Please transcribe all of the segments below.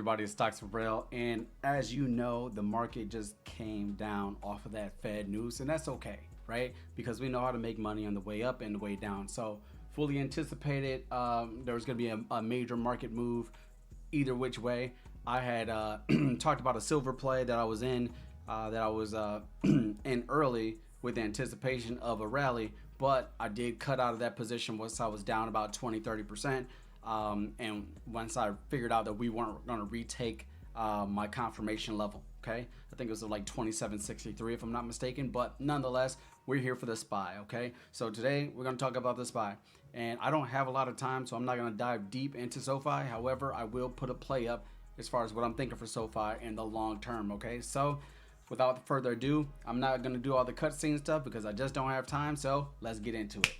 everybody, it's Stocks for Rail, and as you know, the market just came down off of that Fed news, and that's okay, right? Because we know how to make money on the way up and the way down. So fully anticipated there was going to be a major market move either which way. I had talked about a silver play that I was in, in early with anticipation of a rally, but I did cut out of that position once I was down about 20-30%. And once I figured out that we weren't going to retake my confirmation level, okay? I think it was like 27.63 if I'm not mistaken, but nonetheless, we're here for the SPY, okay? So today we're going to talk about the SPY, and I don't have a lot of time, so I'm not going to dive deep into SoFi. However, I will put a play up as far as what I'm thinking for SoFi in the long term, okay? So without further ado, I'm not going to do all the cutscene stuff because I just don't have time, so let's get into it.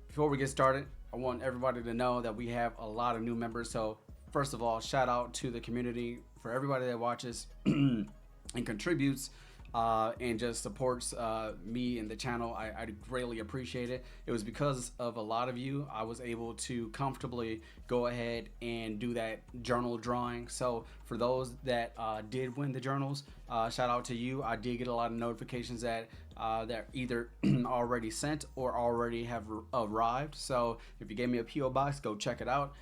Before we get started, I want everybody to know that we have a lot of new members. So first of all, shout out to the community for everybody that watches and contributes and just supports me and the channel. I greatly appreciate it. It was because of a lot of you I was able to comfortably go ahead and do that journal drawing. So for those that did win the journals, shout out to you. I did get a lot of notifications that that either already sent or already have arrived. So if you gave me a PO box, go check it out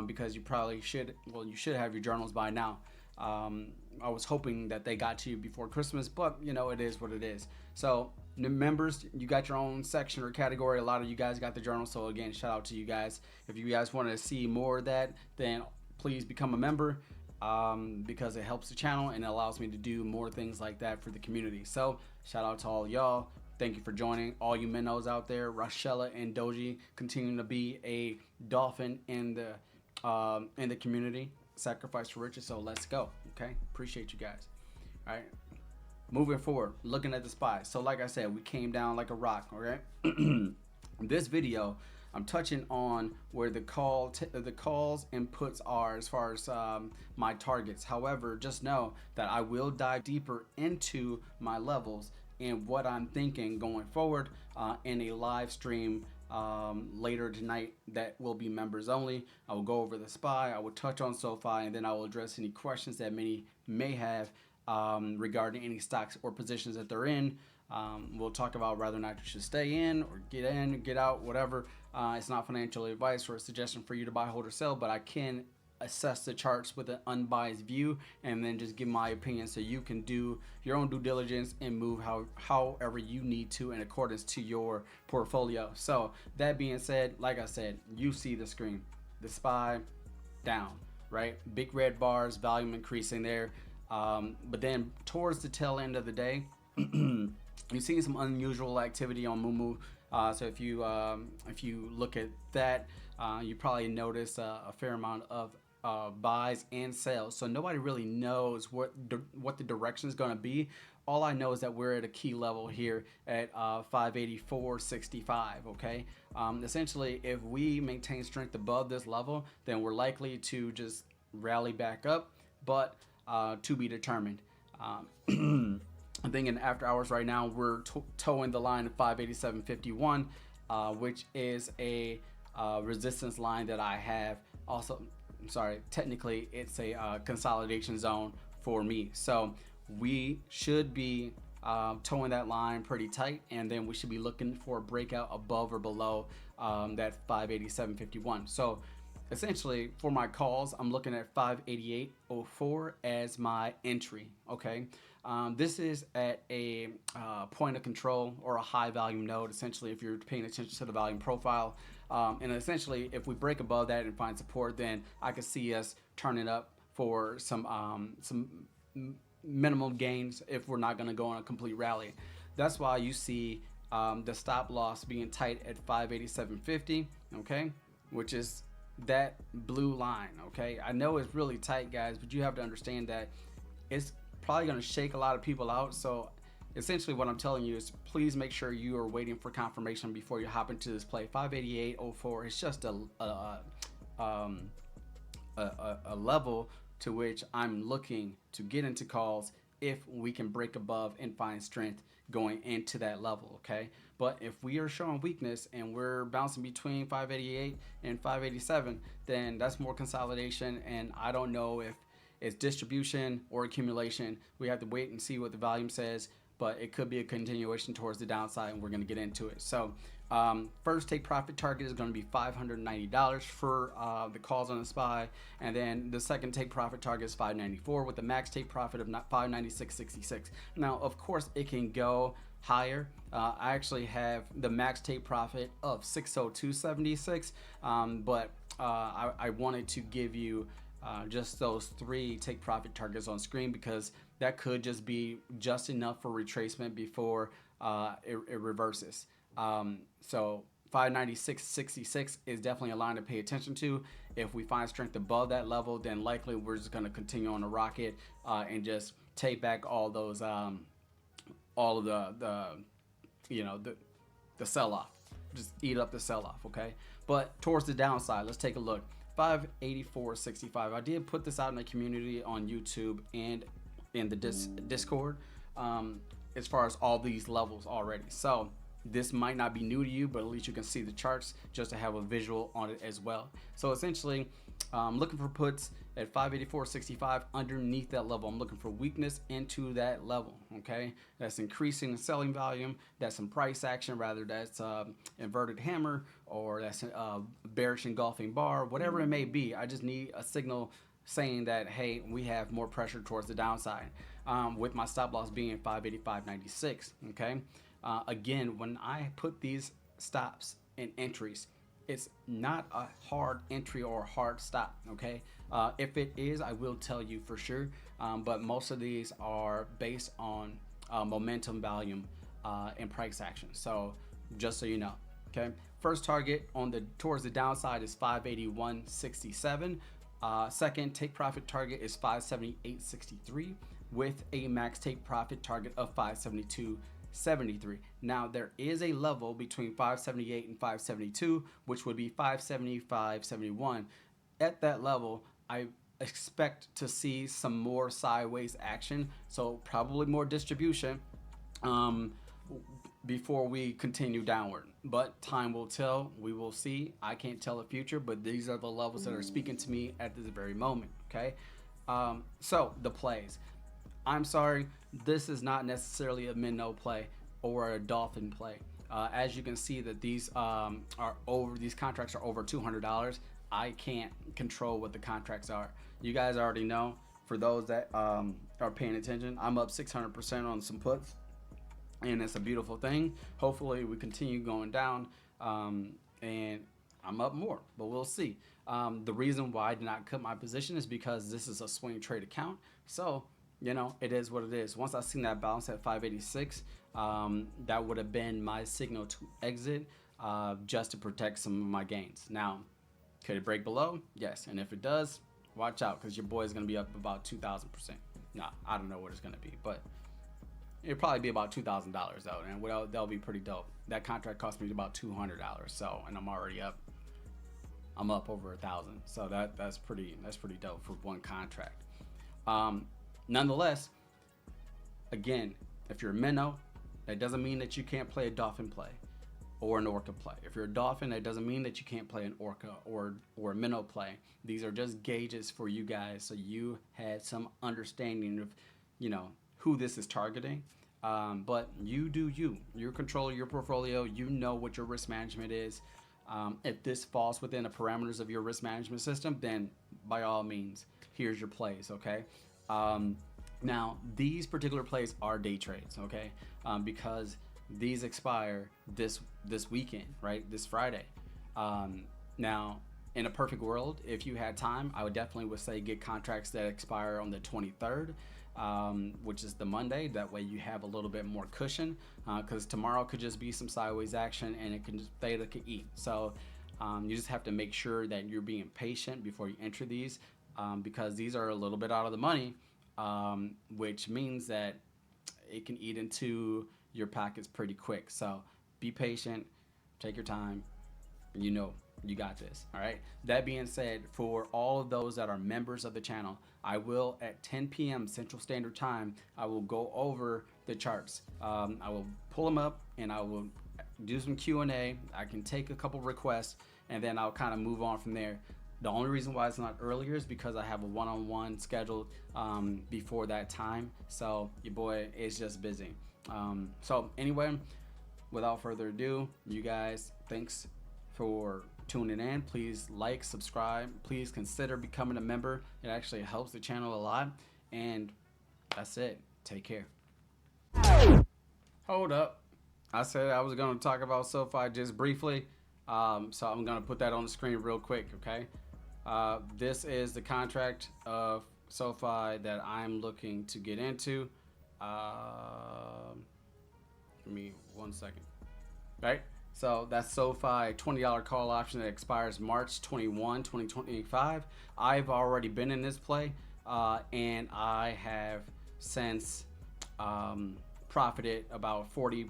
because you probably should. Well, you should have your journals by now. I was hoping that they got to you before Christmas, but you know, it is what it is. So new members, you got your own section or category. A lot of you guys got the journal. So again, shout out to you guys. If you guys want to see more of that, then please become a member because it helps the channel and it allows me to do more things like that for the community. So shout out to all y'all. Thank you for joining. All you minnows out there, Rochella and Doji, continuing to be a dolphin in the community. Sacrifice for riches. So let's go. Okay, appreciate you guys. All right, moving forward, looking at the SPY. So like I said, we came down like a rock. All right. In this video, I'm touching on where the calls and puts are as far as my targets. However, just know that I will dive deeper into my levels and what I'm thinking going forward in a live stream later tonight that will be members only. I will go over the SPY, I will touch on SoFi, and then I will address any questions that many may have regarding any stocks or positions that they're in. We'll talk about whether or not you should stay in, get out, whatever. It's not financial advice or a suggestion for you to buy, hold, or sell, but I can assess the charts with an unbiased view and then just give my opinion so you can do your own due diligence and move however you need to in accordance to your portfolio. So that being said, like I said, you see the screen, the SPY down, right? Big red bars, volume increasing there, but then towards the tail end of the day you're seeing some unusual activity on Mumu. So if you look at that, you probably notice a fair amount of buys and sales. So nobody really knows what the direction is going to be. All I know is that we're at a key level here at 584.65. Okay. Essentially, if we maintain strength above this level, then we're likely to just rally back up, but to be determined. I think in after hours right now, we're towing the line of 587.51, which is a resistance line that I have. Also, I'm sorry, technically it's a consolidation zone for me. So we should be towing that line pretty tight, and then we should be looking for a breakout above or below that 587.51. So essentially for my calls, I'm looking at 588.04 as my entry. Okay. This is at a point of control or a high volume node, essentially, if you're paying attention to the volume profile. And essentially, if we break above that and find support, then I could see us turning up for some minimum gains if we're not going to go on a complete rally. That's why you see the stop loss being tight at 587.50, okay, which is that blue line. Okay, I know it's really tight, guys, but you have to understand that it's probably going to shake a lot of people out. So essentially what I'm telling you is please make sure you are waiting for confirmation before you hop into this play. 588.04 is just a level to which I'm looking to get into calls if we can break above and find strength going into that level. Okay, but if we are showing weakness and we're bouncing between 588 and 587, then that's more consolidation, and I don't know it's distribution or accumulation. We have to wait and see what the volume says, but it could be a continuation towards the downside, and we're going to get into it. So first take profit target is going to be $590 for the calls on the SPY, and then the second take profit target is $594 with the max take profit of $596.66. Now, of course, it can go higher. I actually have the max take profit of $602.76, but I wanted to give you just those 3 take profit targets on screen because that could just be just enough for retracement before it reverses. So 596.66 is definitely a line to pay attention to. If we find strength above that level, then likely we're just going to continue on the rocket and just take back all those all of the sell-off. Just eat up the sell-off, okay? But towards the downside, let's take a look. 584.65. I did put this out in the community on YouTube and in the Discord as far as all these levels already. So this might not be new to you, but at least you can see the charts just to have a visual on it as well. So essentially, looking for puts at 584.65 underneath that level. I'm looking for weakness into that level, okay? That's increasing the selling volume. That's some price action, rather that's inverted hammer, or that's bearish engulfing bar, whatever it may be. I just need a signal saying that, hey, we have more pressure towards the downside, with my stop loss being 585.96, okay? Again, when I put these stops and entries, it's not a hard entry or a hard stop, okay? If it is, I will tell you for sure, but most of these are based on momentum, volume, and price action. So just so you know, okay? First target on towards the downside is 581.67. Second take profit target is 578.63 with a max take profit target of 572.73. Now there is a level between 578 and 572, which would be 575.71. At that level, I expect to see some more sideways action, so probably more distribution before we continue downward. But time will tell. We will see. I can't tell the future, but these are the levels that are speaking to me at this very moment, okay? So the plays. I'm sorry, this is not necessarily a Minnow play or a dolphin play. As you can see that these these contracts are over $200. I can't control what the contracts are. You guys already know. For those that are paying attention, I'm up 600% on some puts, and it's a beautiful thing. Hopefully we continue going down, and I'm up more, but we'll see. The reason why I did not cut my position is because this is a swing trade account. So, you know, it is what it is. Once I seen that bounce at 586, that would have been my signal to exit, just to protect some of my gains. Now, could it break below? Yes. And if it does, watch out, because your boy is going to be up about 2,000%. Nah, I don't know what it's going to be, but it'll probably be about $2,000 though, and that'll be pretty dope. That contract cost me about $200, so, and I'm already up. I'm up over 1,000, so that's pretty dope for one contract. Nonetheless, again, if you're a Minnow, that doesn't mean that you can't play a dolphin play or an Orca play. If you're a dolphin, that doesn't mean that you can't play an Orca or a Minnow play. These are just gauges for you guys, so you had some understanding of, you know, who this is targeting. But you do you. You're controlling your portfolio. You know what your risk management is. If this falls within the parameters of your risk management system, then by all means, here's your plays, okay? Now, these particular plays are day trades, okay? Because these expire this weekend, right? This Friday. Now, in a perfect world, if you had time, I would definitely say get contracts that expire on the 23rd, which is the Monday. That way you have a little bit more cushion, because tomorrow could just be some sideways action, and it can just Theta could eat. So you just have to make sure that you're being patient before you enter these, because these are a little bit out of the money, which means that it can eat into your pockets pretty quick. So be patient, take your time, you know you got this. All right, that being said, for all of those that are members of the channel, I will at 10 p.m. Central Standard Time, I will go over the charts. I will pull them up and I will do some Q&A. I can take a couple requests and then I'll kind of move on from there. The only reason why it's not earlier is because I have a one-on-one scheduled before that time. So your boy is just busy. So anyway, without further ado, you guys, thanks for tuning in. Please like, subscribe. Please consider becoming a member. It actually helps the channel a lot. And that's it. Take care. Hold up. I said I was going to talk about Sofi just briefly. So I'm going to put that on the screen real quick, okay? This is the contract of Sofi that I'm looking to get into. Give me 1 second. Right? So that's Sofi $20 call option that expires March 21, 2025. I've already been in this play, and I have since profited about 40%,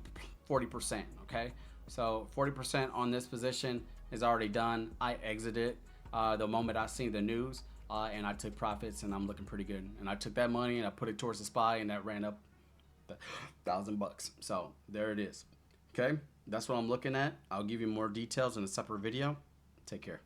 okay? So 40% on this position is already done. I exited the moment I seen the news, and I took profits, and I'm looking pretty good. And I took that money and I put it towards the SPY, and that ran up $1,000. So there it is. Okay, that's what I'm looking at. I'll give you more details in a separate video. Take care.